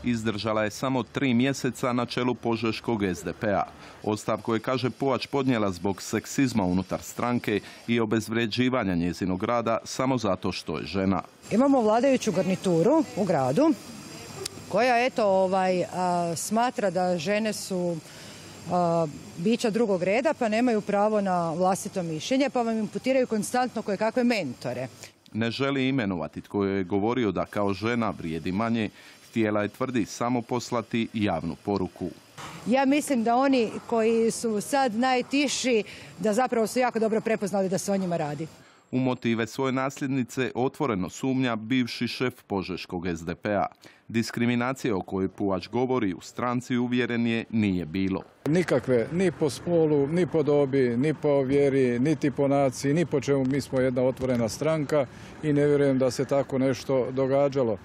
Izdržala je samo 3 mjeseca na čelu požeškog SDP-a. Ostavku je, kaže Puvač, podnijela zbog seksizma unutar stranke i obezvređivanja njezinog rada samo zato što je žena. Imamo vladajuću garnituru u gradu koja smatra da žene su bića drugog reda pa nemaju pravo na vlastito mišljenje, pa vam imputiraju konstantno kojekakve mentore. Ne želi imenovati tko je govorio da kao žena vrijedi manje, htjela je, tvrdi, samo poslati javnu poruku. Ja mislim da oni koji su sad najtiši, da zapravo su jako dobro prepoznali da se o njima radi. U motive svoje nasljednice otvoreno sumnja bivši šef požeškog SDP-a. Diskriminacije o kojoj Puvač govori u stranci, uvjeren je, nije bilo. Nikakve, ni po spolu, ni po dobi, ni po vjeri, niti po naciji, ni po čemu. Mi smo jedna otvorena stranka i ne vjerujem da se tako nešto događalo.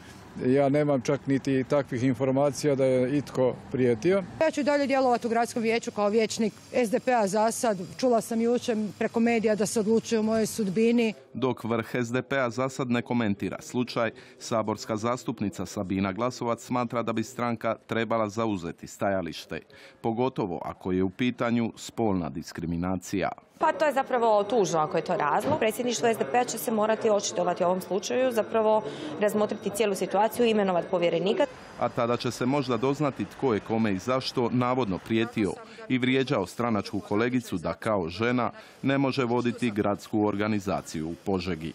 Ja nemam čak niti takvih informacija da je itko prijetio. Ja ću dalje djelovati u gradskom vijeću kao vijećnik SDP-a za sad. Čula sam jučer preko medija da se odlučuje o mojoj sudbini. Dok vrh SDP-a za sad ne komentira slučaj, saborska zastupnica Sabina Glasovac smatra da bi stranka trebala zauzeti stajalište, pogotovo ako je u pitanju spolna diskriminacija. Pa to je zapravo tužno ako je to razlog. Predsjedništvo SDP-a će se morati očitovati o ovom slučaju, zapravo razmotriti cijelu situaciju i imenovati povjerenika. A tada će se možda doznati tko je kome i zašto navodno prijetio i vrijeđao stranačku kolegicu da kao žena ne može voditi gradsku organizaciju u Požegi.